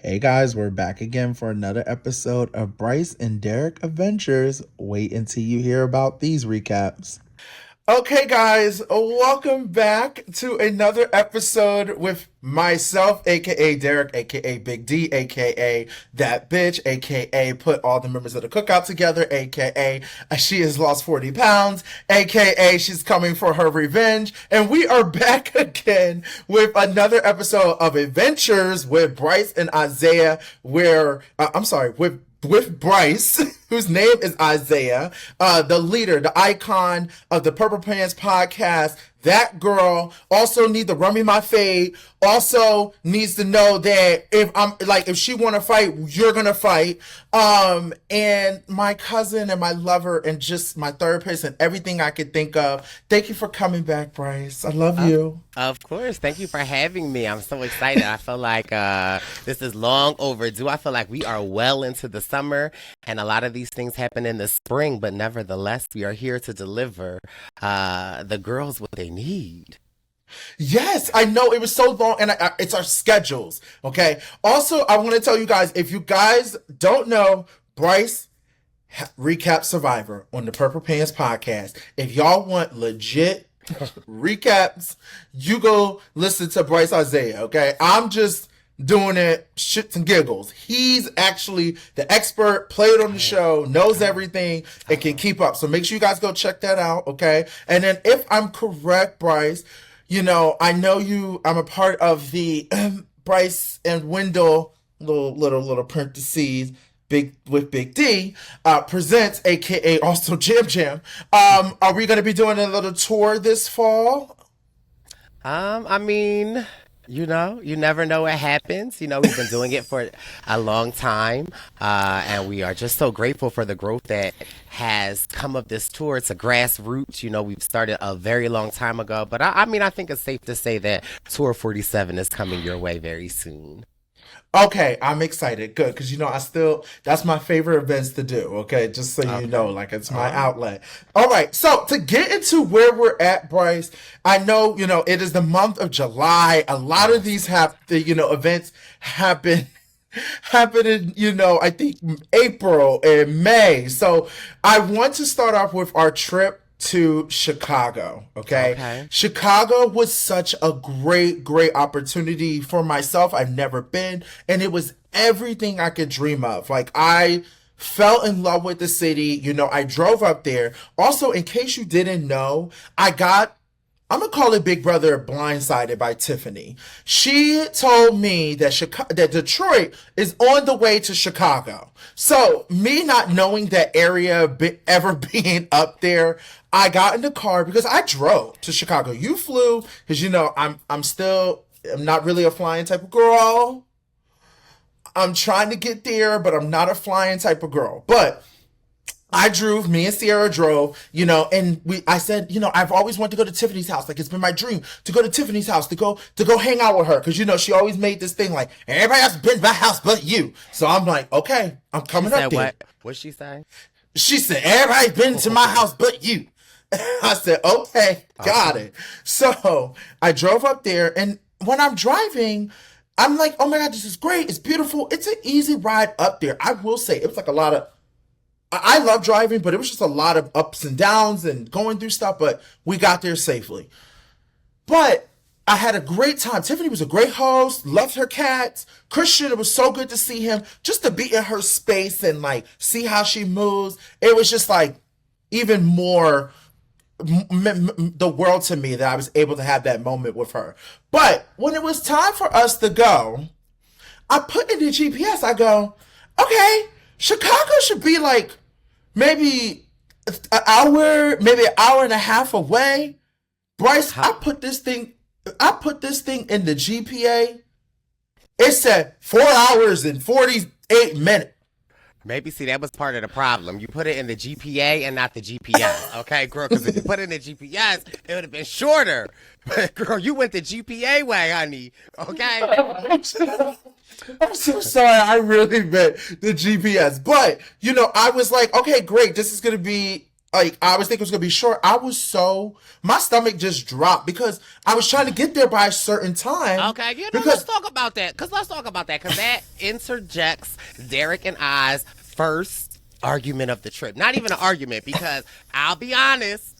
Hey guys, we're back again for another episode of Brice and Derek Adventures. Wait until you hear about these recaps. Okay, guys, welcome back to another episode with myself, aka Derek, aka Big D, aka that bitch, aka put all the members of the cookout together, aka she has lost 40 pounds, aka she's coming for her revenge. And we are back again with another episode of Adventures with Brice and Isaiah, with Brice, whose name is Isaiah, the leader, the icon of the Purple Pants podcast. That girl also needs to run me my fade. Also needs to know that if she want to fight, you're gonna fight. And my cousin and my lover and just my therapist and everything I could think of. Thank you for coming back, Brice. I love Of, you. of course. Thank you for having me. I'm so excited. I feel like this is long overdue. I feel like we are well into the summer, and a lot of these things happen in the spring, but nevertheless, we are here to deliver the girls what they need. Yes, I know it was so long, and it's our schedules. Okay. Also, I want to tell you guys, if you guys don't know, Brice recap Survivor on the Purple Pants podcast. If y'all want legit recaps, you go listen to Brice Isaiah. Okay, I'm just doing it shits and giggles. He's actually the expert, played on the show, knows everything, and can keep up. So make sure you guys go check that out. Okay, and then if I'm correct, Brice. I know you. I'm a part of the Brice and Wendell little parentheses Big D presents, aka also Jam Jam. Are we going to be doing a little tour this fall? I mean, you never know what happens. We've been doing it for a long time, and we are just so grateful for the growth that has come of this tour. It's a grassroots. We've started a very long time ago, but I mean, I think it's safe to say that Tour 47 is coming your way very soon. Okay, I'm excited. Good, because that's my favorite events to do. Okay, just so you know, Okay. like it's All my right. outlet. All right, so to get into where we're at, Brice, I know it is the month of July. A lot of Yes. these events happen happen in I think April and May. So I want to start off with our trip to Chicago. Okay, Okay. Chicago was such a great opportunity for myself. I've never been, and it was everything I could dream of. Like, I fell in love with the city. I drove up there. Also, in case you didn't know, I'm gonna call it Big Brother Blindsided by Tiffany. She told me that that Detroit is on the way to Chicago. So me not knowing that area ever being up there, I got in the car because I drove to Chicago. You flew because I'm not really a flying type of girl. I'm trying to get there, but I'm not a flying type of girl. But me and Sierra drove, and I said, I've always wanted to go to Tiffany's house. Like, it's been my dream to go to Tiffany's house, to go hang out with her. Cause she always made this thing like, everybody else been to my house but you. So I'm like, okay, I'm She coming up said there. what? What'd she say? She said, everybody's been to my house but you. I said, okay, got Okay. it. So I drove up there, and when I'm driving, I'm like, oh my God, this is great. It's beautiful. It's an easy ride up there. I will say it was like a lot of I love driving, but it was just a lot of ups and downs and going through stuff, but we got there safely. But I had a great time. Tiffany was a great host, loved her cats. Christian, it was so good to see him, just to be in her space and like see how she moves. It was just like even more the world to me that I was able to have that moment with her. But when it was time for us to go, I put in the GPS, I go, okay, Chicago should be like maybe maybe an hour and a half away. Brice, How, I put this thing in the GPA. It said 4 hours and 48 minutes. Maybe see that was part of the problem. You put it in the GPA and not the GPS, okay, girl? Because if you put it in the GPS, it would have been shorter. But girl, you went the GPA way, honey. Okay. I'm so sorry. I really meant the GPS. But, I was like, okay, great. This is going to be like I was thinking it was gonna be short. My stomach just dropped because I was trying to get there by a certain time. Okay, let's Because talk about that. Because that interjects Derek and I's first argument of the trip. Not even an argument, because I'll be honest,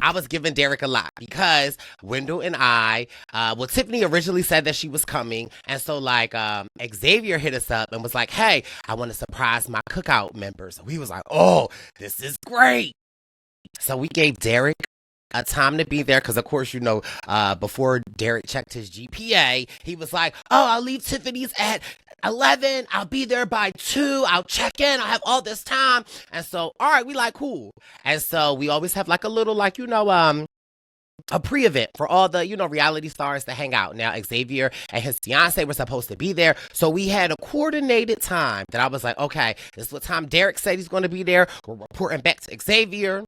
I was giving Derek a lot because Wendell and Tiffany originally said that she was coming. And so, like, Xavier hit us up and was like, hey, I want to surprise my cookout members. So we was like, oh, this is great. So we gave Derek a time to be there because, of course, before Derek checked his GPA, he was like, oh, I'll leave Tiffany's at 11. I'll be there by 2. I'll check in. I'll have all this time. And so, all right, we like, cool. And so we always have like a little, like, a pre-event for all the, reality stars to hang out. Now, Xavier and his fiance were supposed to be there. So we had a coordinated time that I was like, okay, this is what time Derek said he's going to be there. We're reporting back to Xavier.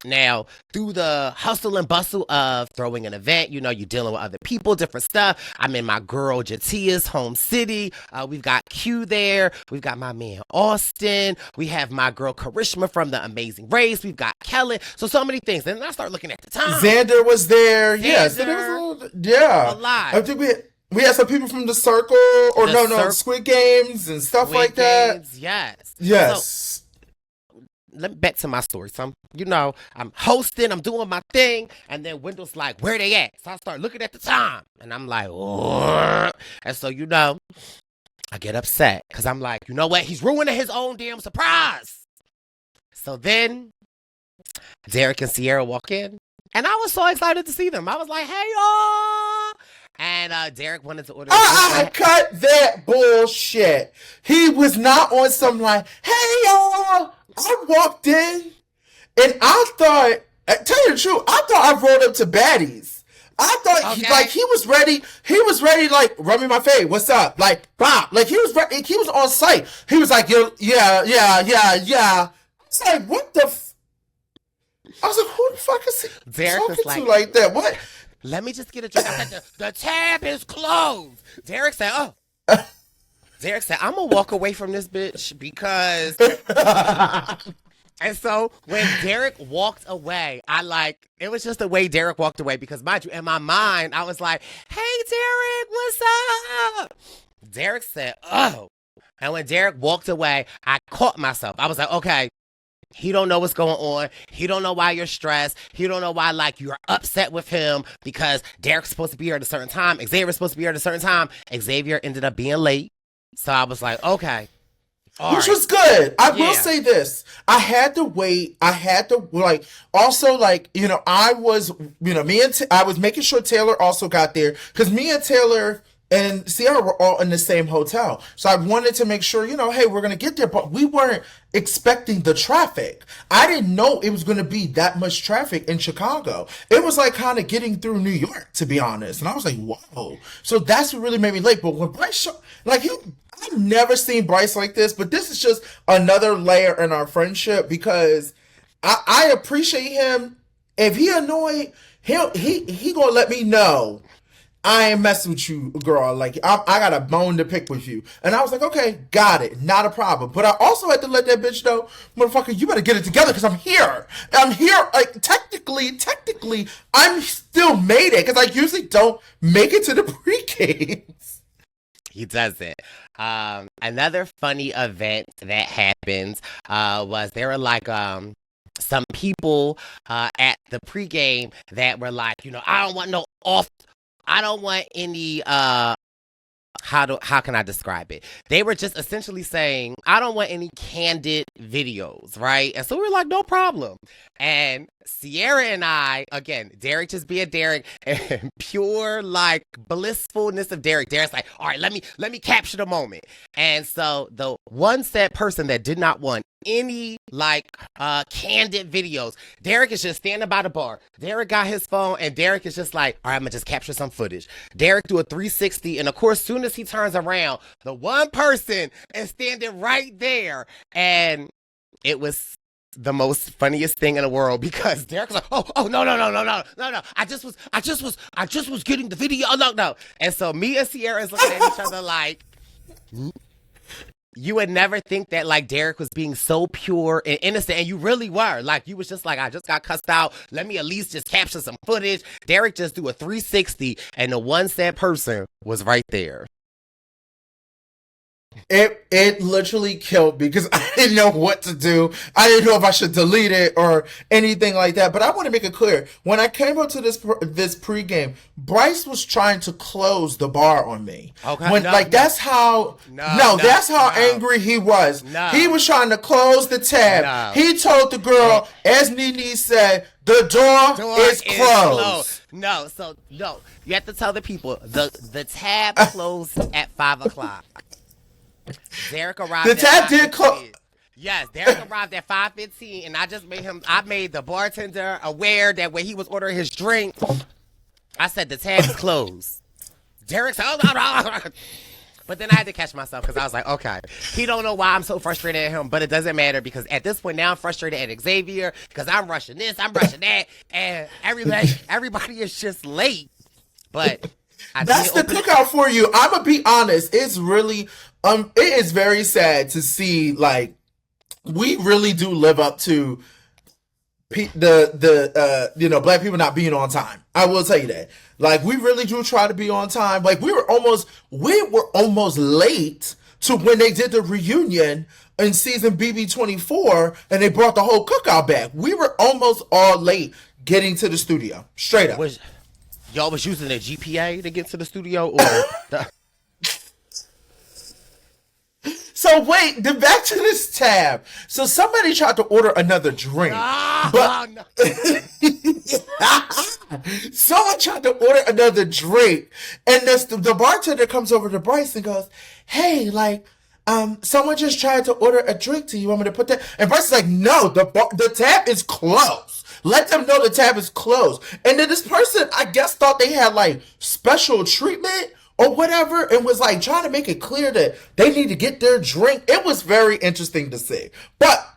Now, through the hustle and bustle of throwing an event, you're dealing with other people, different stuff. I'm in my girl Jatia's home city. We've got Q there. We've got my man Austin. We have my girl Karishma from The Amazing Race. We've got Kellen. So many things. And then I start looking at the time. Xander was there. Yes. Yeah, so a lot. I think we had some people from the Circle Squid Games and stuff like that. Yes. Yes. So, back to my story. So I'm hosting, I'm doing my thing, and then Wendell's like, where they at? So I start looking at the time, and I'm like, oh. And so I get upset because I'm like, you know what? He's ruining his own damn surprise. So then Derek and Sierra walk in, and I was so excited to see them. I was like, hey y'all. And Derek wanted to order. Cut that bullshit. He was not on some like, hey y'all. I walked in and I thought, tell you the truth, I thought I rolled up to baddies. I thought he was ready. He was ready, like, run me my face. What's up? Like, Bob. Like, he was ready. He was on site. He was like, yeah. I was like, what the I was like, who the fuck is he Derek talking was to like that? What? Let me just get a drink. I said, the tab is closed. Derek said, oh. Derek said, I'm going to walk away from this bitch because... And so when Derek walked away, it was just the way Derek walked away because, mind you, in my mind, I was like, hey, Derek, what's up? Derek said, oh. And when Derek walked away, I caught myself. I was like, okay, he don't know what's going on. He don't know why you're stressed. He don't know why, like, you're upset with him because Derek's supposed to be here at a certain time. Xavier's supposed to be here at a certain time. Xavier ended up being late. So I was like, okay. Which was good. I will say this. I had to wait. I had to, like, also, like, I was, I was making sure Taylor also got there because me and Taylor and Sierra were all in the same hotel. So I wanted to make sure, hey, we're going to get there, but we weren't expecting the traffic. I didn't know it was going to be that much traffic in Chicago. It was like kind of getting through New York, to be honest. And I was like, whoa. So that's what really made me late. But when Brice I've never seen Brice like this, but this is just another layer in our friendship because I appreciate him. If he annoyed, he gonna let me know I ain't messing with you, girl. Like, I got a bone to pick with you. And I was like, okay, got it. Not a problem. But I also had to let that bitch know, motherfucker, you better get it together because I'm here. I'm here. Like, technically, I'm still made it because I usually don't make it to the pre-games. He doesn't. Another funny event that happens was there were like some people at the pregame that were like, I don't want any how can I describe it? They were just essentially saying, I don't want any candid videos, right? And so we were like, no problem. And Sierra and I, again, Derek just being Derek, and pure like blissfulness of Derek. Derek's like, all right, let me capture the moment. And so the one said person that did not want any like candid videos, Derek is just standing by the bar. Derek got his phone and Derek is just like, all right, I'm gonna just capture some footage. Derek do a 360, and of course, soon as he turns around, the one person is standing right there, and it was the most funniest thing in the world because Derek's like, oh no. I just was getting the video. Oh, no. And so me and Sierra is looking at each other like, you would never think that like Derek was being so pure and innocent, and you really were. Like you was just like, I just got cussed out. Let me at least just capture some footage. Derek just do a 360, and the one sad person was right there. It literally killed me because I didn't know what to do. I didn't know if I should delete it or anything like that. But I want to make it clear: when I came up to this pregame, Brice was trying to close the bar on me. Okay, When no, like no, that's how that's how angry he was. No. He was trying to close the tab. No. He told the girl, as Nene said, the door is closed. No, so no, you have to tell the people the tab closed at 5 o'clock. Derek arrived. The tab did close. Yes, Derek arrived at 5:15, and I made the bartender aware that when he was ordering his drink, I said the tab is closed. Derek said, but then I had to catch myself because I was like, okay, he don't know why I'm so frustrated at him, but it doesn't matter because at this point now I'm frustrated at Xavier because I'm rushing this, I'm rushing that, and everybody is just late. But that's the cookout for you. I'm gonna be honest. It's really it is very sad to see like we really do live up to the black people not being on time. I will tell you that. Like we really do try to be on time. Like we were almost late to when they did the reunion in season BB24 and they brought the whole cookout back. We were almost all late getting to the studio. Straight up. Y'all was using a GPA to get to the studio, or So wait, then back to this tab. So somebody tried to order another drink, but no. someone tried to order another drink, and the bartender comes over to Brice and goes, "Hey, like, someone just tried to order a drink. Do you want me to put that?" And Brice is like, "No, the tab is closed. Let them know the tab is closed." And then this person, I guess, thought they had like special treatment or whatever, and was like trying to make it clear that they need to get their drink. It was very interesting to see. But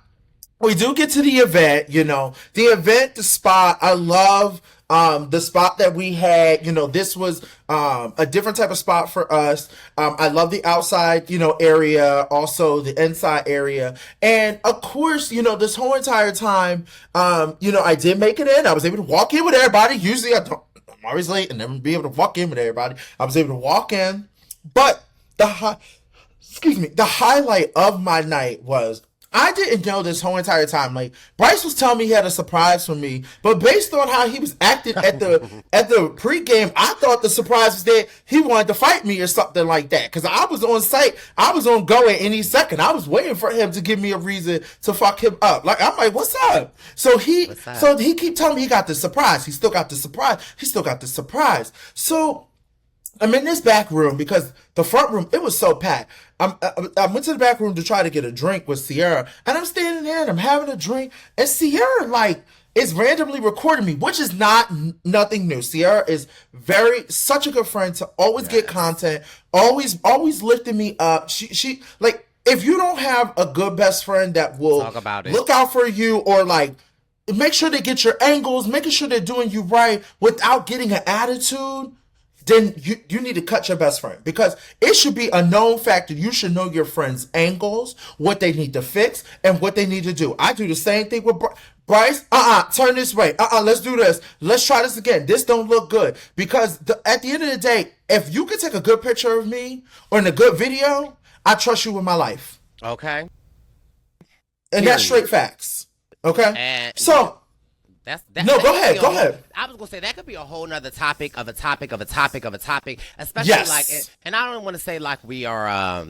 we do get to the event, the spot. I love the spot that we had. This was a different type of spot for us. I love the outside, area, also the inside area. And of course, this whole entire time, I did make it in. I was able to walk in with everybody. Usually I'm always late and never be able to walk in with everybody. I was able to walk in. But the highlight of my night was I didn't know this whole entire time. Like Brice was telling me he had a surprise for me, but based on how he was acting at the pregame, I thought the surprise was that he wanted to fight me or something like that. Because I was on site, I was on go at any second. I was waiting for him to give me a reason to fuck him up. Like I'm like, what's up? So he keep telling me he got the surprise. He still got the surprise. So I'm in this back room because the front room, it was so packed. I went to the back room to try to get a drink with Sierra, and I'm standing there and I'm having a drink, and Sierra like is randomly recording me, which is nothing new. Sierra is such a good friend to always get content, always lifting me up. She like, if you don't have a good best friend that will talk about it, look out for you, or like make sure they get your angles, making sure they're doing you right without getting an attitude, then you need to cut your best friend, because it should be a known fact that you should know your friends' angles, what they need to fix, and what they need to do. I do the same thing with Brice. Turn this way. Let's do this. Let's try this again. This don't look good. Because at the end of the day, if you can take a good picture of me or in a good video, I trust you with my life. Okay. And that's straight facts. Okay? And so... No, go ahead. I was gonna say that could be a whole nother topic of a topic, especially yes. like, and I don't want to say like we are,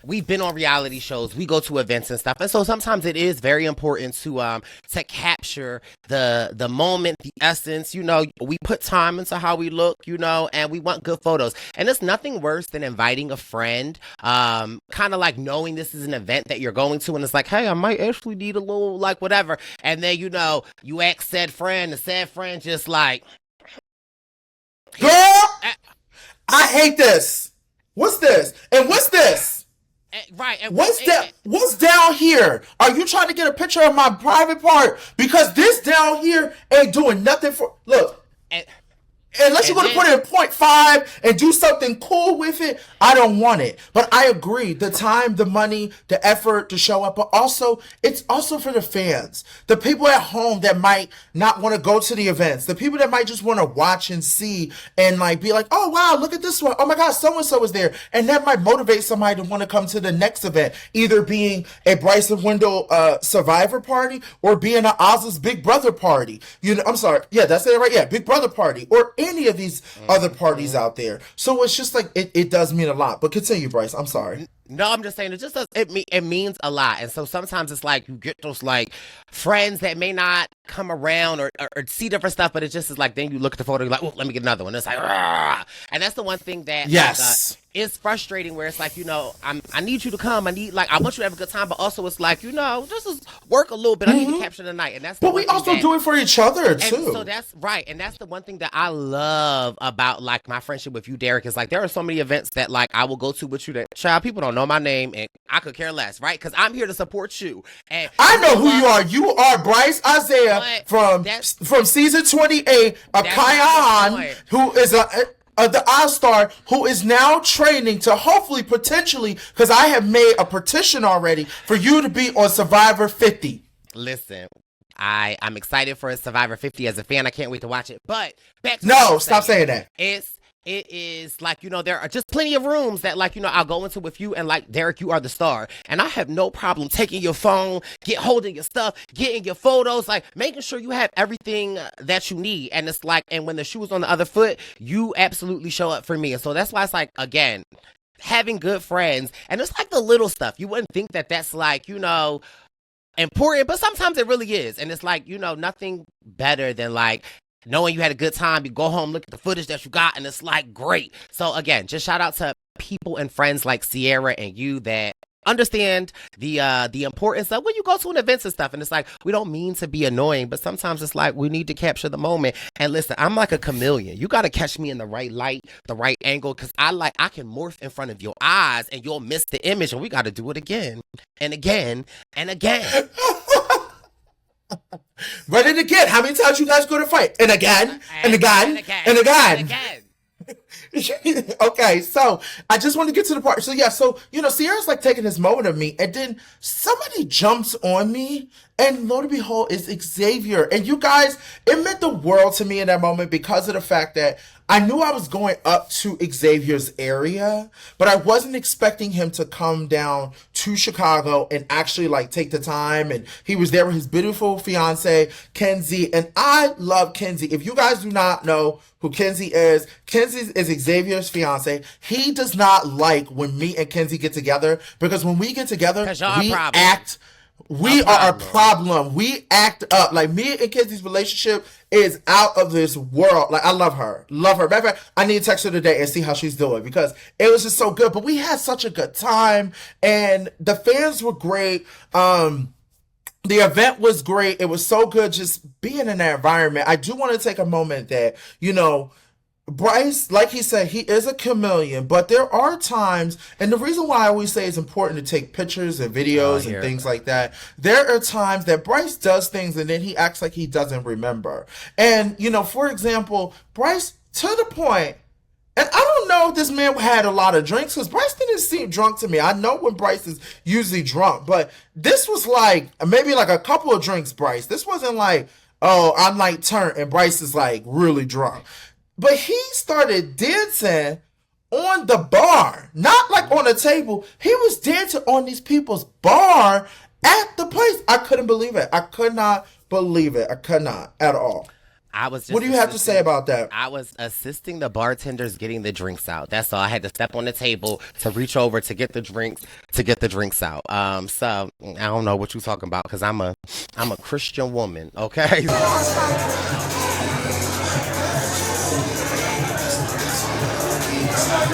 we've been on reality shows, we go to events and stuff, and so sometimes it is very important to capture the moment, the essence. We put time into how we look, and we want good photos. And it's nothing worse than inviting a friend, kind of like knowing this is an event that you're going to, and it's like, hey, I might actually need a little like whatever, and then you ask said friend, the said friend just like, girl, I hate this. What's this? And what's this? Right. And what's down here? Are you trying to get a picture of my private part? Because this down here ain't doing nothing for... Look. unless you're And going to then put it in point five and do something cool with it, I don't want it. But I agree. The time, the money, the effort to show up, but also, it's also for the fans. The people at home that might not want to go to the events. The people that might just want to watch and see and like be like, oh wow, look at this one. Oh my God, so-and-so is there. And that might motivate somebody to want to come to the next event, either being a Brice and Wendell Survivor party or being an Oz's Big Brother party. You know, I'm sorry. Yeah, that's it right. Yeah, Big Brother party or any of these other parties out there. So it's just like it does mean a lot. But continue, Brice. I'm sorry. No, I'm just saying it just does it means a lot. And so sometimes it's like you get those like friends that may not come around or see different stuff, but it just is like then you look at the photo, you're like, oh, let me get another one. It's like, "Rah!" And that's the one thing that Yes. it's frustrating where it's like, I need you to come. I want you to have a good time, but also it's like, just is work a little bit. I need to capture the night. And that's the But one we thing also that, do it for each other and too. so that's right. And that's the one thing that I love about like my friendship with you, Derek, is like there are so many events that like I will go to with you that child, people don't know my name and I could care less, right? Because I'm here to support you. And I know who you are. You are Brice Isaiah But from season 28 of That's Kyan, my point. who is the All-Star, who is now training to hopefully, potentially, because I have made a petition already for you to be on Survivor 50. Listen, I'm excited for Survivor 50 as a fan. I can't wait to watch it. But back to what No, I'm stop saying that. It is like, there are just plenty of rooms that like, I'll go into with you and like, Derek, you are the star. And I have no problem taking your phone, holding your stuff, getting your photos, like making sure you have everything that you need. And it's like, and when the shoe is on the other foot, you absolutely show up for me. And so that's why it's like, again, having good friends. And it's like the little stuff. You wouldn't think that that's like, important, but sometimes it really is. And it's like, nothing better than like, knowing you had a good time, you go home, look at the footage that you got, and it's like great. So again, just shout out to people and friends like Sierra and you that understand the importance of when you go to an event and stuff. And it's like we don't mean to be annoying, but sometimes it's like we need to capture the moment. And listen, I'm like a chameleon. You got to catch me in the right light, the right angle, because I can morph in front of your eyes and you'll miss the image, and we got to do it again and again and again. Run it again. How many times you guys go to fight? And again, and again, and again. Okay, so I just want to get to the part. So yeah, Sierra's like taking this moment of me, and then somebody jumps on me, and lo and behold, is Xavier. And you guys, it meant the world to me in that moment because of the fact that I knew I was going up to Xavier's area, but I wasn't expecting him to come down to Chicago and actually like take the time. And he was there with his beautiful fiance, Kenzie. And I love Kenzie. If you guys do not know who Kenzie is Xavier's fiance. He does not like when me and Kenzie get together because when we get together, we act. We are a problem. We act up. Like me and Kenzie's relationship is out of this world. Like I love her. Love her. Matter of fact, I need to text her today and see how she's doing because it was just so good. But we had such a good time and the fans were great. The event was great. It was so good just being in that environment. I do want to take a moment that, Brice, like he said, he is a chameleon, but there are times, and the reason why I always say it's important to take pictures and videos and things like that, there are times that Brice does things and then he acts like he doesn't remember. And, for example, Brice, to the point, and I don't know if this man had a lot of drinks because Brice didn't seem drunk to me. I know when Brice is usually drunk, but this was like maybe like a couple of drinks, Brice. This wasn't like, oh, I'm like turned and Brice is like really drunk. But he started dancing on the bar, not like on a table. He was dancing on these people's bar at the place. I couldn't believe it. I could not believe it. I could not at all. What do you have to say about that? I was assisting the bartenders getting the drinks out. That's all. I had to step on the table to reach over to get the drinks out. So I don't know what you're talking about because I'm a Christian woman. Okay.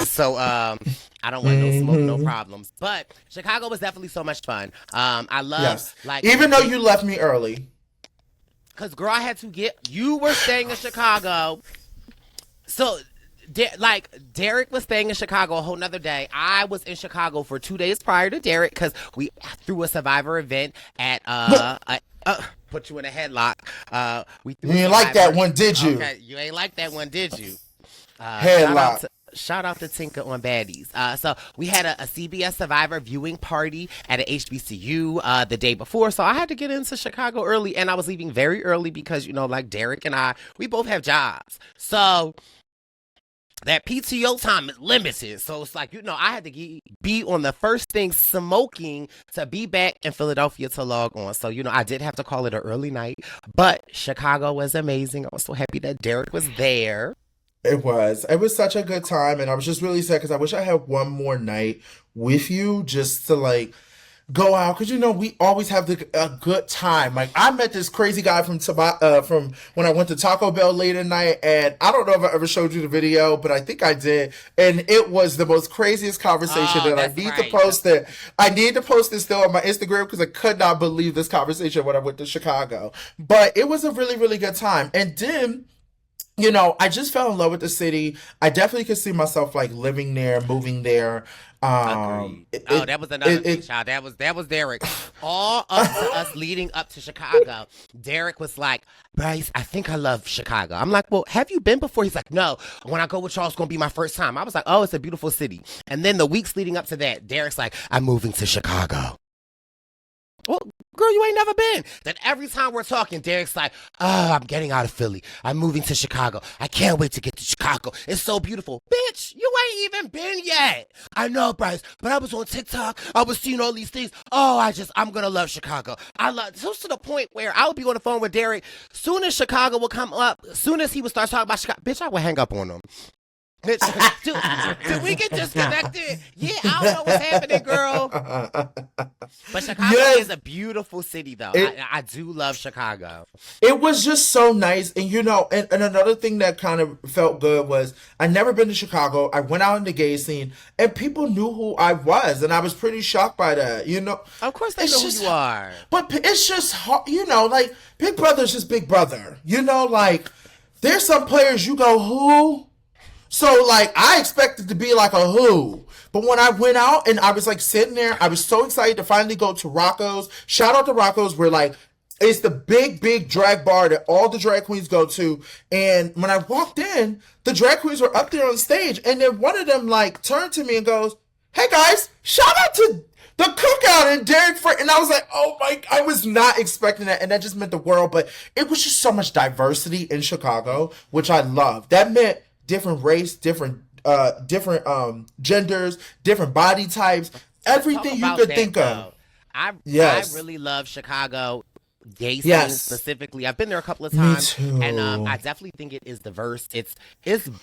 So I don't want no smoke, no problems. But Chicago was definitely so much fun. I love even though you left me early. Cause girl, I had to you were staying in Chicago. So Derek was staying in Chicago a whole nother day. I was in Chicago for 2 days prior to Derek because we threw a Survivor event at put you in a headlock. We You threw ain't like Survivor. that one, did you? Okay, you ain't like that one, did you? Headlock. Shout out to Tinka on Baddies. So we had a CBS Survivor viewing party at a HBCU the day before, so I had to get into Chicago early, and I was leaving very early because like Derek and I, we both have jobs, so that PTO time is limited. So it's like I had to be on the first thing smoking to be back in Philadelphia to log on. So I did have to call it an early night, but Chicago was amazing. I was so happy that Derek was there. It was. It was such a good time, and I was just really sad because I wish I had one more night with you just to like go out because we always have a good time. Like I met this crazy guy from when I went to Taco Bell late at night, and I don't know if I ever showed you the video, but I think I did, and it was the most craziest conversation. Oh, And I that's need to right. post it. I need to post it still on my Instagram because I could not believe this conversation when I went to Chicago. But it was a really really good time, and then. I just fell in love with the city. I definitely could see myself like living there, moving there. Agreed. Oh, that was another thing, child. That was Derek. All up to us leading up to Chicago, Derek was like, Brice, I think I love Chicago. I'm like, well, have you been before? He's like, no. When I go with y'all, it's gonna be my first time. I was like, oh, it's a beautiful city. And then the weeks leading up to that, Derek's like, I'm moving to Chicago. Well, girl, you ain't never been. Then every time we're talking, Derek's like, oh, I'm getting out of Philly. I'm moving to Chicago. I can't wait to get to Chicago. It's so beautiful. Bitch, you ain't even been yet. I know, Brice, but I was on TikTok. I was seeing all these things. Oh, I'm going to love Chicago. So to the point where I would be on the phone with Derek. Soon as Chicago would come up, soon as he would start talking about Chicago, bitch, I would hang up on him. Did we get disconnected? Yeah, I don't know what's happening, girl. But Chicago is a beautiful city, though. I do love Chicago. It was just so nice. And, and another thing that kind of felt good was I never been to Chicago. I went out in the gay scene and people knew who I was. And I was pretty shocked by that, Of course they know who you are. But it's just hard, like Big Brother's just Big Brother. Like there's some players you go, who? So, like, I expected to be like a who. But when I went out and I was, like, sitting there, I was so excited to finally go to Rocco's. Shout out to Rocco's where, like, it's the big, big drag bar that all the drag queens go to. And when I walked in, the drag queens were up there on stage. And then one of them, like, turned to me and goes, hey, guys, shout out to the cookout and Derek and I was like, oh my, I was not expecting that. And that just meant the world. But it was just so much diversity in Chicago, which I love. That meant different race, different genders, different body types, everything you could think of. I really love Chicago gay scene specifically. I've been there a couple of times, and I definitely think it is diverse. It's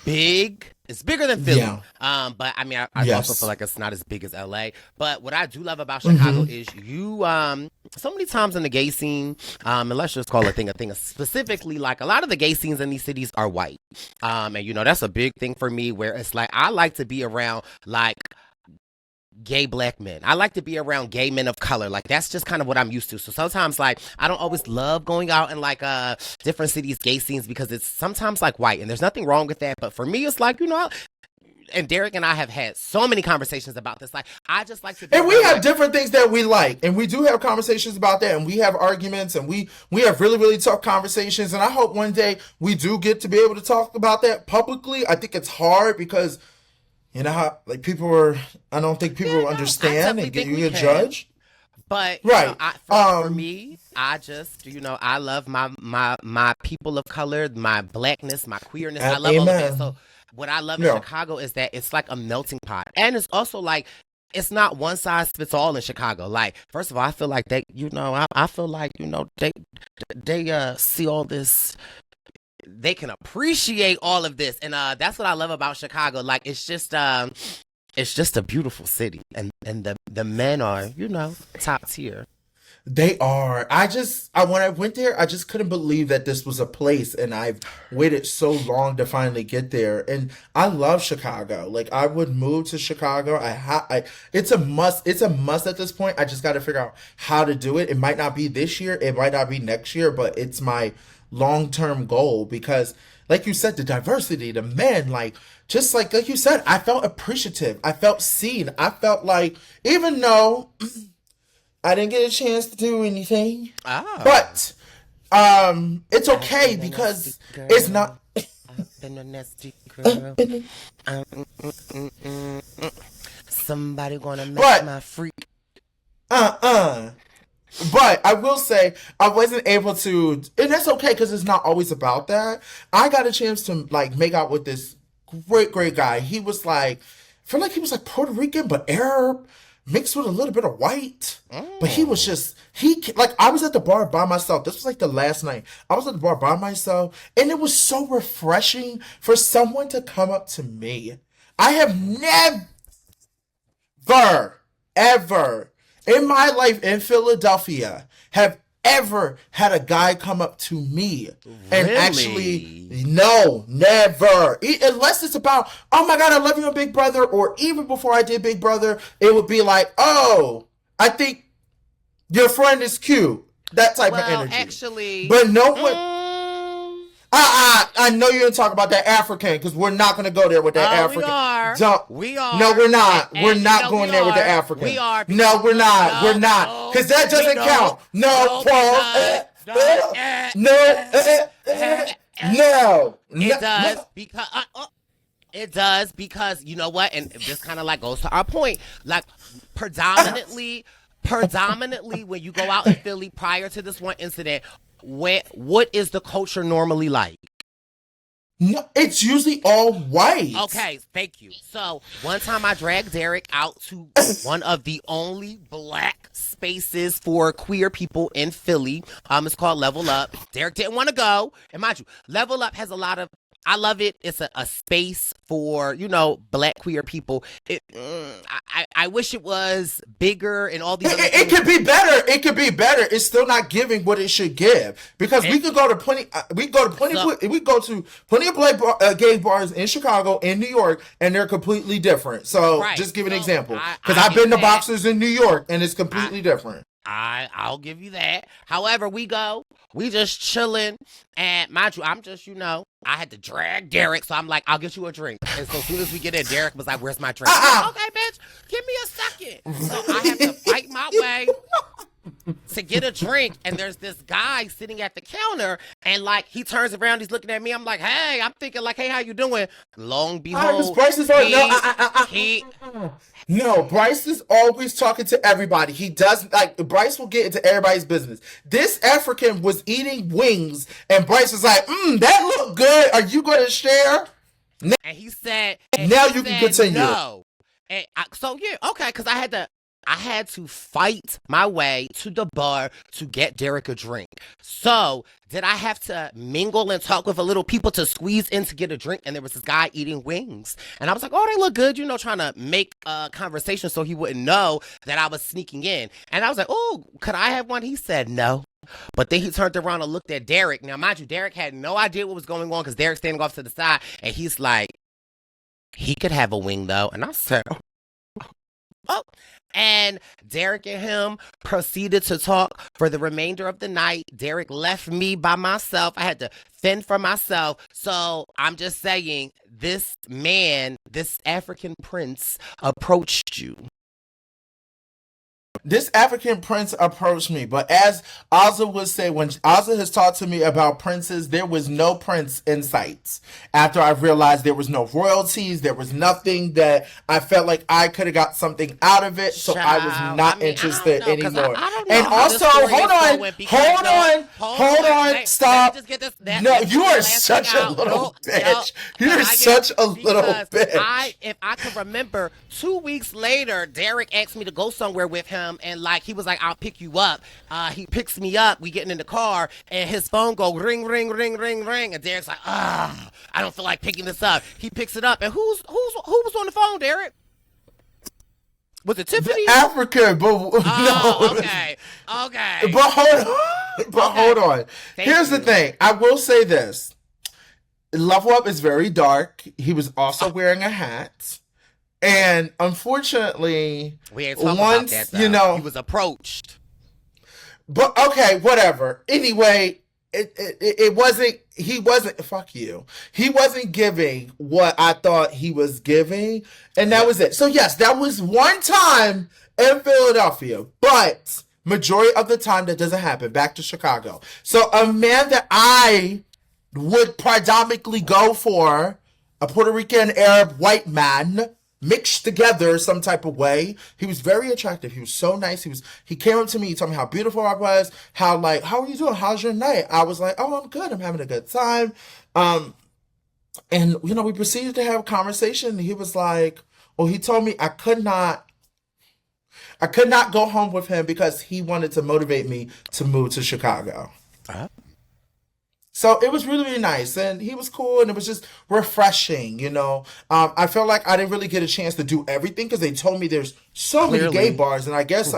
big. It's bigger than Philly. Yeah. But I mean, I also feel like it's not as big as LA. But what I do love about Chicago is you so many times in the gay scene, and let's just call it a thing specifically, like a lot of the gay scenes in these cities are white. And that's a big thing for me where it's like I like to be around like gay black men. I like to be around gay men of color. Like that's just kind of what I'm used to. So sometimes like I don't always love going out in like different cities gay scenes because it's sometimes like white and there's nothing wrong with that. But for me it's like, and Derek and I have had so many conversations about this. Like I just like to be and we have different things that we like. And we do have conversations about that and we have arguments and we have really, really tough conversations. And I hope one day we do get to be able to talk about that publicly. I think it's hard because how like I don't think people will understand and you get judged. But right, for me, I just I love my people of color, my blackness, my queerness. I love all of that. So what I love in Chicago is that it's like a melting pot, and it's also like it's not one size fits all in Chicago. Like first of all, I feel like they I feel like they see all this. They can appreciate all of this, and that's what I love about Chicago. Like it's just a beautiful city, and the men are top tier. They are. When I went there, I just couldn't believe that this was a place, and I've waited so long to finally get there. And I love Chicago. Like I would move to Chicago. It's a must. It's a must at this point. I just got to figure out how to do it. It might not be this year. It might not be next year, but it's my long-term goal because like you said, the diversity, the men, like just like you said, I felt appreciative. I felt seen. I felt like even though I didn't get a chance to do anything, but It's I've okay been a nasty because it's girl. not. I've been a nasty girl. Um, mm, mm, mm, mm. Somebody gonna match But my freak. uh uh but I will say I wasn't able to, and that's okay because it's not always about that. I got a chance to like make out with this great guy. He was like, I feel like he was like Puerto Rican but Arab mixed with a little bit of white. But he was Mm. just he like I was at the bar by myself. This was like the last night. I was at the bar by myself, and it was so refreshing for someone to come up to me. I have never, ever in my life in Philadelphia have ever had a guy come up to me and actually, Really? no, never. Unless it's about, oh my God, I love you, Big Brother, or even before I did Big Brother, it would be like, oh, I think your friend is cute. That type of Well, energy. actually, But no one, mm, I know you didn't talk about that African because we're not going to go there with that we African. are. Don't. We No, are. we're not. We're not No, we going there with the are. African. We are No, because we're not. We're no, not. no, Because that we doesn't don't. count. No, No, it Paul. does. No. No. It No. does No. because it does because you know what, and this kind of like goes to our point. Like predominantly, when you go out in Philly prior to this one incident, what is the culture normally like? No. It's usually all white. Okay, thank you. So one time I dragged Derek out to one of the only black spaces for queer people in Philly. It's called Level Up. Derek didn't want to go. And mind you, Level Up has a lot of I love it. It's a space for, black queer people. I wish it was bigger and all these other It things. could be better. It could be better. It's still not giving what it should give because we could go to plenty. We go to plenty of black gay bars in Chicago, in New York, and they're completely different. So Right. just give an So example I, because I I've get been to that. boxers in New York, and it's I, completely different. I'll give you that. However, we just chilling, and mind you, I'm just I had to drag Derek, so I'm like, I'll get you a drink. And so as soon as we get in, Derek was like, "Where's my drink?" I'm like, Uh okay, bitch, give me a second. So I have to fight my way to get a drink, and there's this guy sitting at the counter, and like he turns around, he's looking at me. I'm like, hey, I'm thinking like, hey, how you doing? Long Because behold, Bryce is he no, Bryce is always talking to everybody. He does like Bryce will get into everybody's business. This African was eating wings, and Bryce was like, that look good. Are you going to share? and he said, Now you can continue. no. And so yeah, okay, because I had to fight my way to the bar to get Derek a drink. So did I have to mingle and talk with a little people to squeeze in to get a drink? And there was this guy eating wings. And I was like, oh, they look good, trying to make a conversation so he wouldn't know that I was sneaking in. And I was like, oh, could I have one? He said no. But then he turned around and looked at Derek. Now, mind you, Derek had no idea what was going on because Derek's standing off to the side. And he's like, he could have a wing, though. And I said, oh. And Derek and him proceeded to talk for the remainder of the night. Derek left me by myself. I had to fend for myself. So I'm just saying, this man, this African prince, approached you. This African prince approached me, but as Ozza would say, when Ozza has talked to me about princes, there was no prince in sight. After I realized there was no royalties, there was nothing that I felt like I could have got something out of it, so I was not interested anymore. And also, hold on, stop. No, you are such a little bitch. You're such a little bitch. If I can remember, 2 weeks later, Derek asked me to go somewhere with him. And like he was like, I'll pick you up. He picks me up. We getting in the car, and his phone go ring, ring, ring, ring, ring. And Derek's like, I don't feel like picking this up. He picks it up, and who was on the phone, Derek? Was it Tiffany? The African, but no. Okay. But hold on. Here's the thing. I will say this: Level Up is very dark. He was also wearing a hat. And unfortunately, we ain't talking about that, though. He was approached. But okay, whatever. Anyway, it wasn't. He wasn't. Fuck you. He wasn't giving what I thought he was giving, and that was it. So yes, that was one time in Philadelphia. But Majority of the time, that doesn't happen. Back to Chicago. So a man that I would predominantly go for, a Puerto Rican Arab white man mixed together some type of way. He was very attractive. He was so nice. He came up to me, he told me how beautiful I was, how are you doing? How's your night? I was like, oh, I'm good. I'm having a good time. And we proceeded to have a conversation. He was like, well, he told me I could not go home with him because he wanted to motivate me to move to Chicago. Uh, So it was really, really nice, and he was cool, and it was just refreshing. I felt like I didn't really get a chance to do everything because they told me there's so many gay Clearly. bars, and I guess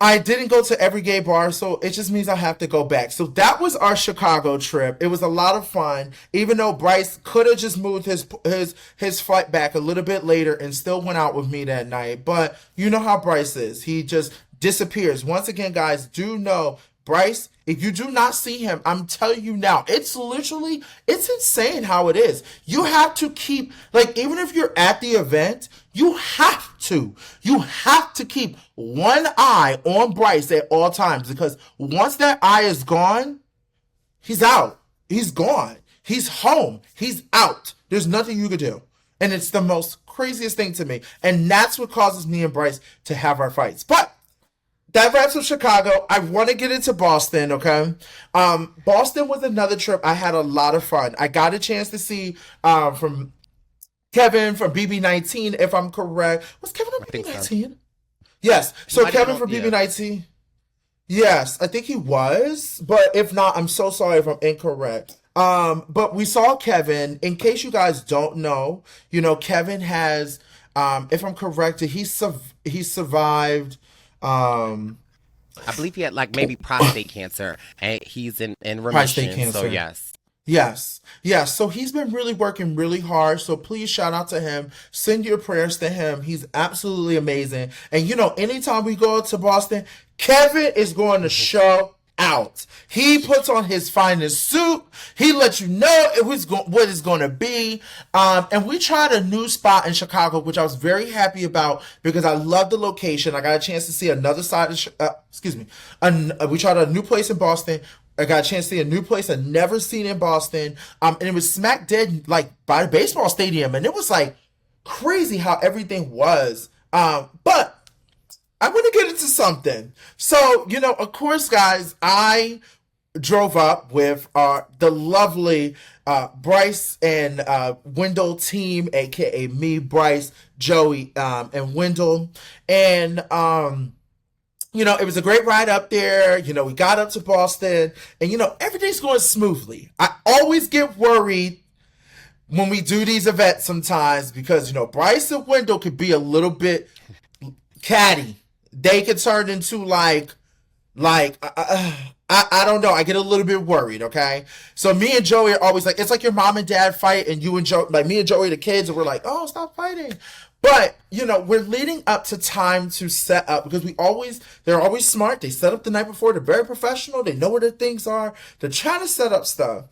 I didn't go to every gay bar, so it just means I have to go back. So that was our Chicago trip. It was a lot of fun, even though Brice could have just moved his flight back a little bit later and still went out with me that night. But you know how Brice is. He just disappears. Once again, guys, do know Brice, if you do not see him, I'm telling you now, it's insane how it is. You have to keep, like, even if you're at the event, you have to keep one eye on Brice at all times because once that eye is gone, he's out. He's gone. He's home. He's out. There's nothing you could do. And it's the most craziest thing to me. And that's what causes me and Brice to have our fights. But that wraps up Chicago. I want to get into Boston, okay? Boston was another trip. I had a lot of fun. I got a chance to see from Kevin from BB19, if I'm correct. Was Kevin on I think so. BB19? Yes. He So might have been Kevin on, from yeah. BB19. Yes, I think he was. But if not, I'm so sorry if I'm incorrect. But we saw Kevin. In case you guys don't know, Kevin has, if I'm correct, he survived. Um, I believe he had like maybe prostate cancer, and he's in prostate remission. So cancer. yes. Yes, yes. So he's been really working really hard. So please shout out to him. Send your prayers to him. He's absolutely amazing. And anytime we go to Boston, Kevin is going to show out. He puts on his finest suit. He lets you know what it's going to be. And we tried a new spot in Chicago, which I was very happy about because I love the location. I got a chance to see another side of, excuse me. We tried a new place in Boston. I got a chance to see a new place I'd never seen in Boston. And it was smack dead like by the baseball stadium. And it was like crazy how everything was. But I want to get into something. So, of course, guys, I drove up with the lovely Brice and Wendell team, aka me, Brice, Joey, and Wendell. And it was a great ride up there. We got up to Boston, and everything's going smoothly. I always get worried when we do these events sometimes because Brice and Wendell could be a little bit catty. They could turn into I don't know. I get a little bit worried. Okay, so me and Joey are always like, it's like your mom and dad fight, and you and Joey, like me and Joey, the kids, and we're like, oh, stop fighting. But we're leading up to time to set up because they're always smart. They set up the night before. They're very professional. They know where their things are. They're trying to set up stuff.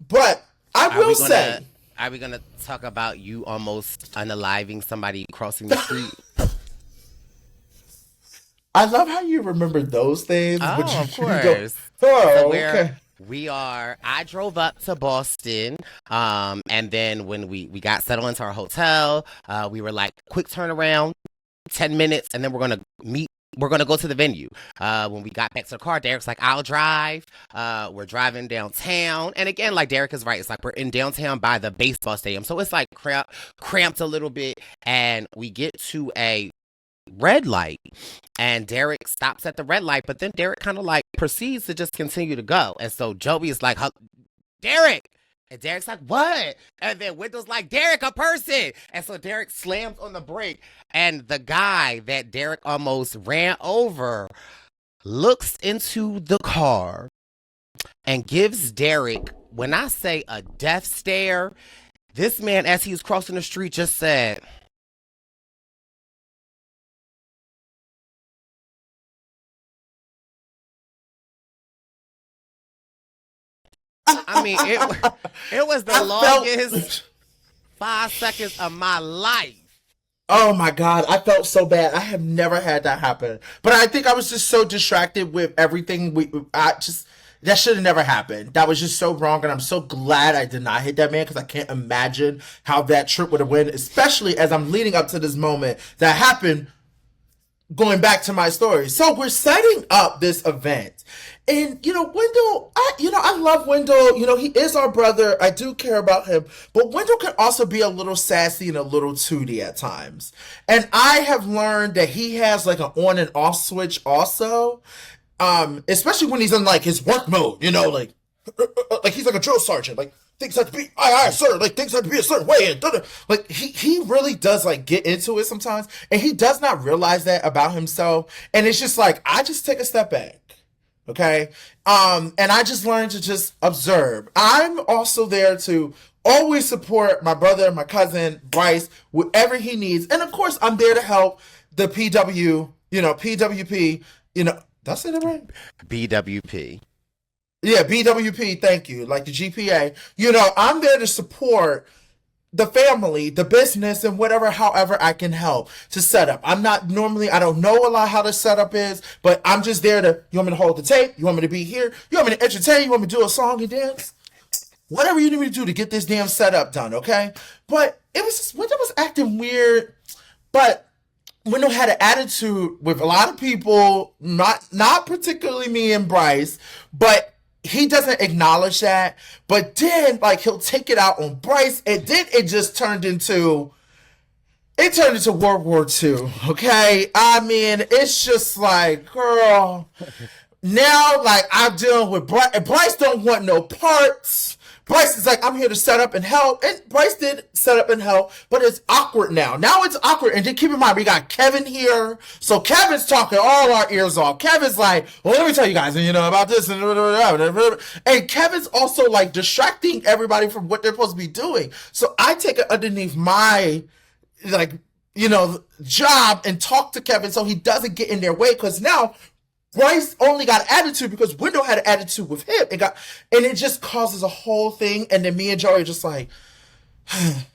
But I Are will we gonna say, are we gonna talk about you almost unaliving somebody crossing the street? I love how you remember those things, but Oh, of you go, course. So oh, we're okay. we are I drove up to Boston, and then when we got settled into our hotel, we were like, quick turnaround, 10 minutes, and then we're gonna go to the venue. When we got back to the car, Derek's like, I'll drive. We're driving downtown. And again, like Derek is right. It's like we're in downtown by the baseball stadium. So it's like cramped a little bit. And we get to a red light, and Derek stops at the red light, but then Derek kind of like proceeds to just continue to go. And so Joey is like, Derek. And Derek's like, what? And then Wendell's like, Derek, a person. And so Derek slams on the brake. And the guy that Derek almost ran over looks into the car and gives Derek, when I say a death stare, this man, as he was crossing the street, just said, I mean, it was the I felt longest 5 seconds of my life. Oh my God, I felt so bad. I have never had that happen. But I think I was just so distracted with everything. I just, that should have never happened. That was just so wrong. And I'm so glad I did not hit that man because I can't imagine how that trip would have went, especially as I'm leading up to this moment that happened going back to my story. So we're setting up this event. And, Wendell, I love Wendell. He is our brother. I do care about him. But Wendell can also be a little sassy and a little tooty at times. And I have learned that he has like an on and off switch also. Especially when he's in like his work mode, like he's like a drill sergeant. Like things have to be, aye, sir. Like things have to be a certain way. And like he really does like get into it sometimes, and he does not realize that about himself. And it's just like I just take a step back, okay. And I just learned to just observe. I'm also there to always support my brother, my cousin Brice, whatever he needs, and of course I'm there to help the PWP. Did I say that right? BWP. Yeah, BWP, thank you. Like the GPA. I'm there to support the family, the business, and whatever, however I can help to set up. I don't know a lot how the setup is, but I'm just there to, you want me to hold the tape? You want me to be here? You want me to entertain? You want me to do a song and dance? Whatever you need me to do to get this damn setup done, okay? But it was acting weird, but Wendell had an attitude with a lot of people, not particularly me and Brice, but he doesn't acknowledge that. But then, like, he'll take it out on Brice, and then it just turned into World War II. Okay, I mean, it's just like, girl. Now, like, I'm dealing with Brice. Brice don't want no parts. Brice is like, I'm here to set up and help. And Brice did set up and help, but it's awkward now. Now it's awkward. And then keep in mind, we got Kevin here. So Kevin's talking all our ears off. Kevin's like, well, let me tell you guys, about this. And Kevin's also like distracting everybody from what they're supposed to be doing. So I take it underneath my, job and talk to Kevin so he doesn't get in their way. Because now Brice only got attitude because Wendell had an attitude with him. And it just causes a whole thing. And then me and Joey are just like, and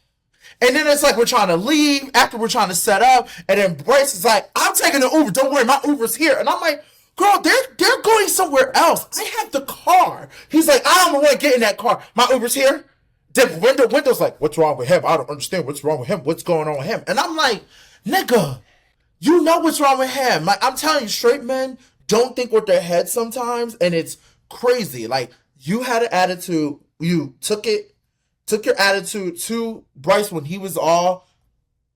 then it's like we're trying to leave after we're trying to set up. And then Brice is like, I'm taking an Uber. Don't worry, my Uber's here. And I'm like, girl, they're going somewhere else. I have the car. He's like, I don't want to get in that car. My Uber's here. Then Wendell's like, what's wrong with him? I don't understand what's wrong with him. What's going on with him? And I'm like, nigga, you know what's wrong with him. Like, I'm telling you, straight men don't think with their heads sometimes, and it's crazy. Like, you had an attitude, you took your attitude to Brice when he was all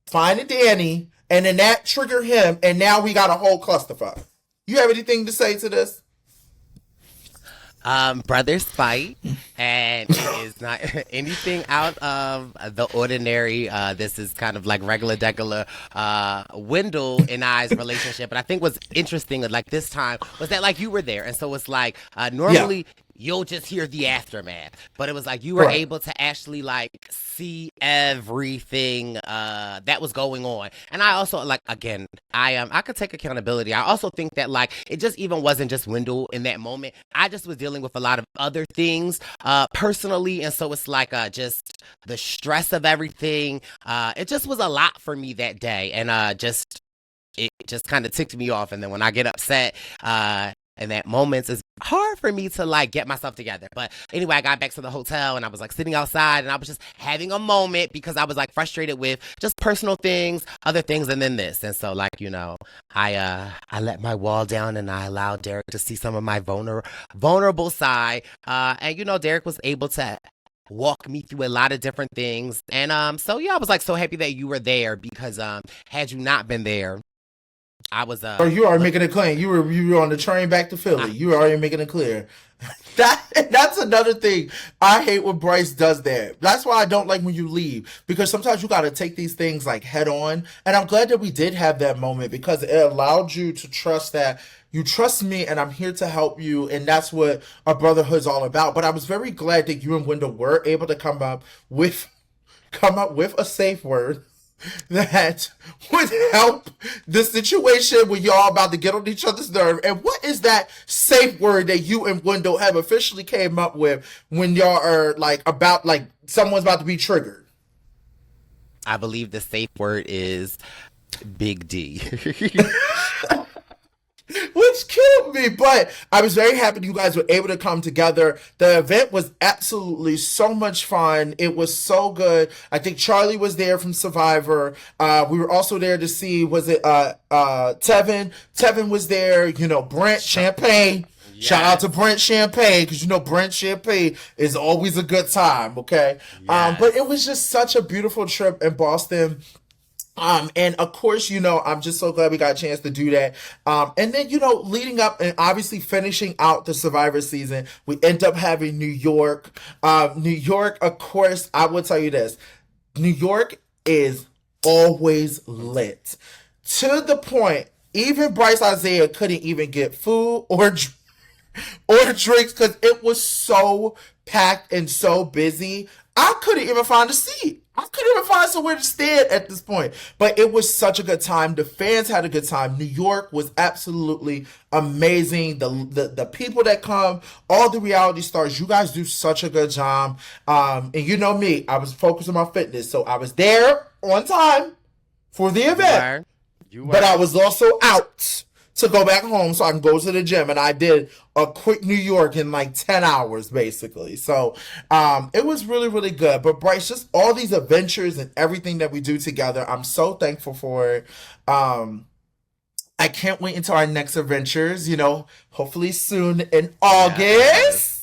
fine and dandy, and then that triggered him, and now we got a whole clusterfuck. You have anything to say to this? Brothers fight, and it is not anything out of the ordinary. This is kind of like regular Wendell and I's relationship. And I think what's interesting, like this time, was that like you were there, and so it's like normally. Yeah. You'll just hear the aftermath, but it was like you were able to actually like see everything that was going on. And I also like, again, I could take accountability. I also think that like it just even wasn't just Wendell in that moment. I just was dealing with a lot of other things personally, and so it's like just the stress of everything. It just was a lot for me that day, and it just kind of ticked me off. And then when I get upset, in that moment, it's hard for me to like get myself together. But anyway, I got back to the hotel and I was like sitting outside and I was just having a moment because I was like frustrated with just personal things, other things, and then this. And so like, I let my wall down and I allowed Derek to see some of my vulnerable side. And Derek was able to walk me through a lot of different things. And so yeah, I was like so happy that you were there because had you not been there, I was you already making it clear. You were on the train back to Philly. You were already making it clear. That's another thing I hate when Brice does that. That's why I don't like when you leave, because sometimes you got to take these things like head on. And I'm glad that we did have that moment because it allowed you to trust that you trust me and I'm here to help you. And that's what our brotherhood's all about. But I was very glad that you and Wendell were able to come up with a safe word that would help the situation when y'all about to get on each other's nerve. And what is that safe word that you and Wendell have officially came up with when y'all are like about like someone's about to be triggered? I believe the safe word is Big D. Which killed me. But I was very happy you guys were able to come together. The event was absolutely so much fun. It was so good. I think Charlie was there from Survivor. We were also there to see, was it Tevin? Tevin was there, Brent Champagne. Yes. Shout out to Brent Champagne, because Brent Champagne is always a good time, okay? Yes. But it was just such a beautiful trip in Boston. And of course, I'm just so glad we got a chance to do that. And then, leading up and obviously finishing out the Survivor season, we end up having New York. New York, of course, I will tell you this. New York is always lit. To the point, even Brice Isaiah couldn't even get food or drinks because it was so packed and so busy. I couldn't even find a seat. I couldn't even find somewhere to stand at this point. But it was such a good time. The fans had a good time. New York was absolutely amazing. The people that come, all the reality stars, you guys do such a good job. And you know me, I was focused on my fitness. So I was there on time for the event. You were. But I was also out to go back home so I can go to the gym. And I did a quick New York in like 10 hours, basically. So it was really, really good. But Brice, just all these adventures and everything that we do together, I'm so thankful for it. I can't wait until our next adventures, hopefully soon in August. Yes.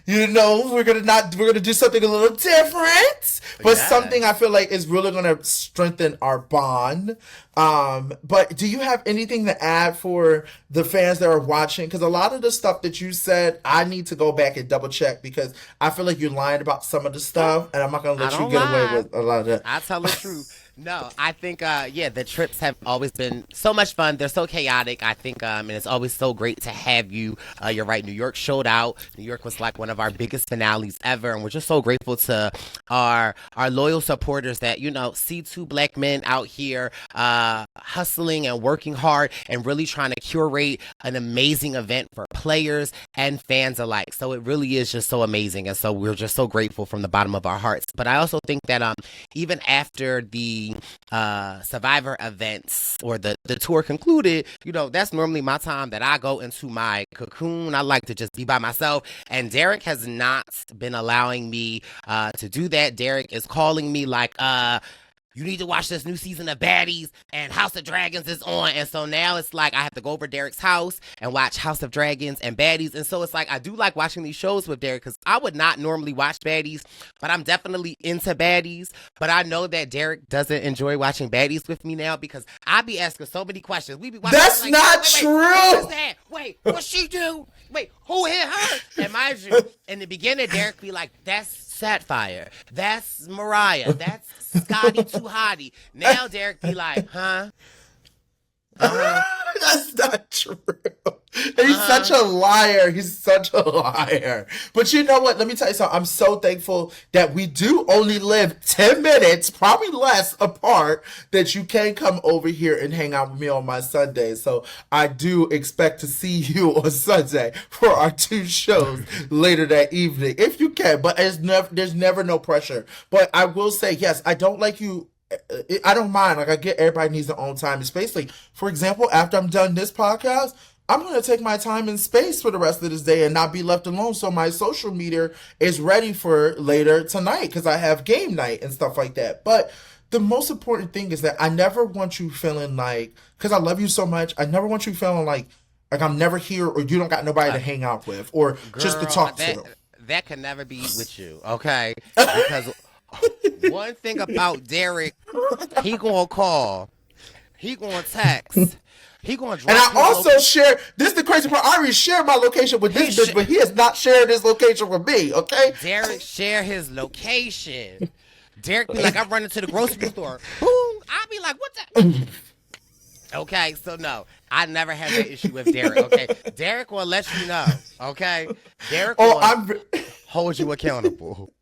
We're gonna do something a little different, but something I feel like is really gonna strengthen our bond. But do you have anything to add for the fans that are watching? Because a lot of the stuff that you said, I need to go back and double check because I feel like you're lying about some of the stuff, and I'm not gonna let you get away with a lot of that. I tell the truth. No, I think, the trips have always been so much fun. They're so chaotic. I think, and it's always so great to have you. You're right. New York showed out. New York was like one of our biggest finales ever. And we're just so grateful to our loyal supporters that, see two black men out here hustling and working hard and really trying to curate an amazing event for players and fans alike. So it really is just so amazing. And so we're just so grateful from the bottom of our hearts. But I also think that even after the Survivor events or the tour concluded, that's normally my time that I go into my cocoon. I like to just be by myself, and Derek has not been allowing me to do that. Derek is calling me like, you need to watch this new season of Baddies, and House of Dragons is on. And so now it's like I have to go over to Derek's house and watch House of Dragons and Baddies. And so it's like I do like watching these shows with Derek because I would not normally watch Baddies, but I'm definitely into Baddies. But I know that Derek doesn't enjoy watching Baddies with me now because I be asking so many questions. We be watching. That's like, not true. What is that? Wait, what she do? Wait, who hit her? And mind you, in the beginning, Derek be like, that's Satfire. That's Mariah. That's Scotty Too Hottie. Now Derek be like, huh? That's not true. And he's such a liar. He's such a liar. But you know what? Let me tell you something. I'm so thankful that we do only live 10 minutes, probably less apart, that you can come over here and hang out with me on my Sunday. So I do expect to see you on Sunday for our 2 shows later that evening, if you can. But there's never no pressure. But I will say, yes, I don't like you. I don't mind. Like, I get everybody needs their own time and space. Like, for example, after I'm done this podcast, I'm going to take my time and space for the rest of this day and not be left alone. So my social media is ready for later tonight because I have game night and stuff like that. But the most important thing is that I never want you feeling like, because I love you so much, I never want you feeling like I'm never here or you don't got nobody to hang out with or girl, just to talk to. That can never be with you, okay? Because one thing about Derek, he gonna call, he gonna text, he gonna drop. And I also share. This is the crazy part. I already shared my location with this bitch, but he has not shared his location with me. Okay. Derek share his location. Derek be like, I'm running to the grocery store. Boom. I be like, what the? Okay, so no, I never had that issue with Derek. Okay, Derek will let you know. Okay, Derek will hold you accountable.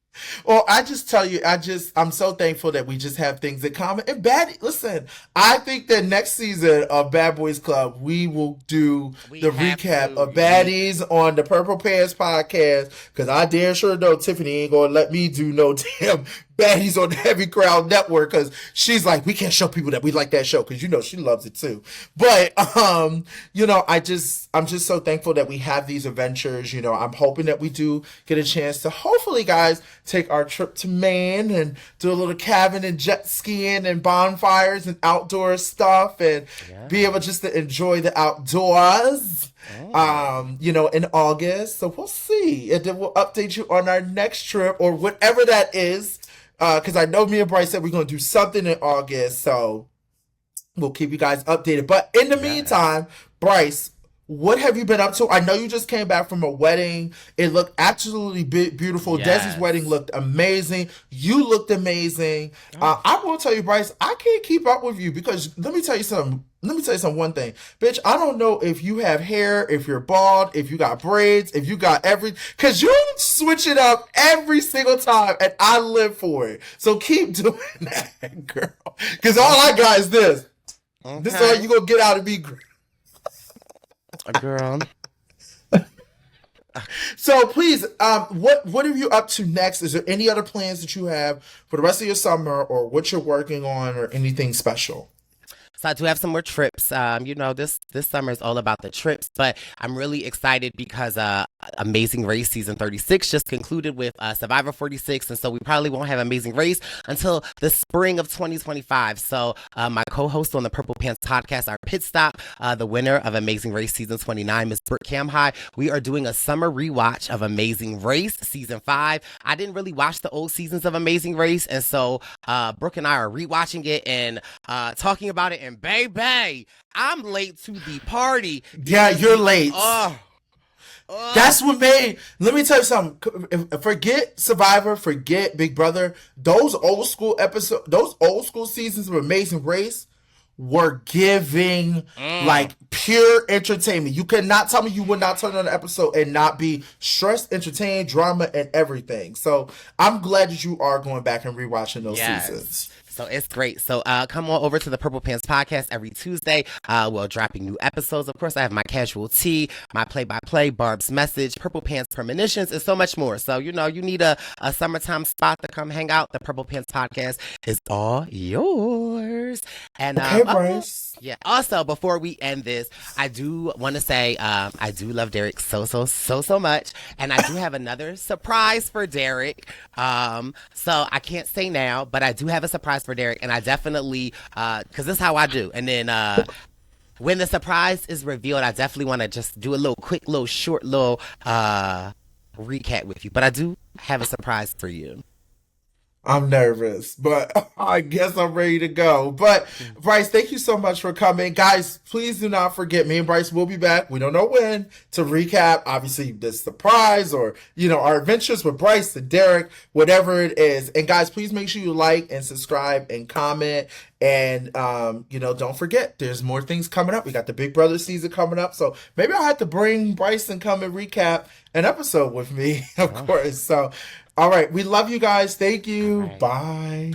Well, I just tell you, I'm so thankful that we just have things in common. And listen, I think that next season of Bad Boys Club, we will do We the have recap to. of Baddies on the Purple Pants podcast. Because I damn sure know Tiffany ain't gonna let me do no damn Baddies on the Heavy Crowd Network. Because she's like, we can't show people that we like that show. Because she loves it too. But I'm just so thankful that we have these adventures. I'm hoping that we do get a chance to hopefully, guys, take our trip to Maine and do a little cabin and jet skiing and bonfires and outdoor stuff and be able just to enjoy the outdoors. In August. So we'll see. And then we'll update you on our next trip or whatever that is. Because I know me and Brice said we're going to do something in August. So we'll keep you guys updated. But in the meantime, Brice, what have you been up to? I know you just came back from a wedding. It looked absolutely beautiful. Yes. Desi's wedding looked amazing. You looked amazing. I will tell you, Brice, I can't keep up with you because let me tell you something. One thing. Bitch, I don't know if you have hair, if you're bald, if you got braids, if you got because you switch it up every single time and I live for it. So keep doing that, girl. Because all I got is this. Okay. This is all you gonna get out of me, girl. So please, what are you up to next? Is there any other plans that you have for the rest of your summer or what you're working on or anything special? So I do have some more trips. This summer is all about the trips, but I'm really excited because Amazing Race season 36 just concluded with Survivor 46, and so we probably won't have Amazing Race until the spring of 2025. So my co-host on the Purple Pants podcast, our pit stop, the winner of Amazing Race season 29, Miss Brooke Camhigh, we are doing a summer rewatch of Amazing Race season 5. I didn't really watch the old seasons of Amazing Race, and so Brooke and I are rewatching it and talking about it. And baby, I'm late to the party. Yeah, you're late. That's what made. Let me tell you something. Forget Survivor. Forget Big Brother. Those old school seasons of Amazing Race were giving like pure entertainment. You could not tell me you would not turn on an episode and not be stressed, entertained, drama, and everything. So I'm glad that you are going back and rewatching those seasons. So it's great. So come on over to the Purple Pants podcast every Tuesday. We're dropping new episodes. Of course, I have my casual tea, my play-by-play, Barb's message, Purple Pants premonitions, and so much more. So, you need a summertime spot to come hang out. The Purple Pants podcast is all yours. And okay, Brice. Yeah. Also, before we end this, I do want to say I do love Derek so much, and I do have another surprise for Derek. So I can't say now, but I do have a surprise for Derek, and I definitely because this is how I do. And then when the surprise is revealed, I definitely want to just do a short recap with you. But I do have a surprise for you. I'm nervous, but I guess I'm ready to go. But Brice, thank you so much for coming. Guys, please do not forget, me and Brice will be back. We don't know when to recap, obviously, this surprise or, our adventures with Brice and Derek, whatever it is. And guys, please make sure you like and subscribe and comment. And, don't forget, there's more things coming up. We got the Big Brother season coming up. So maybe I'll have to bring Brice and come and recap an episode with me, of course. So, all right. We love you guys. Thank you. Right. Bye.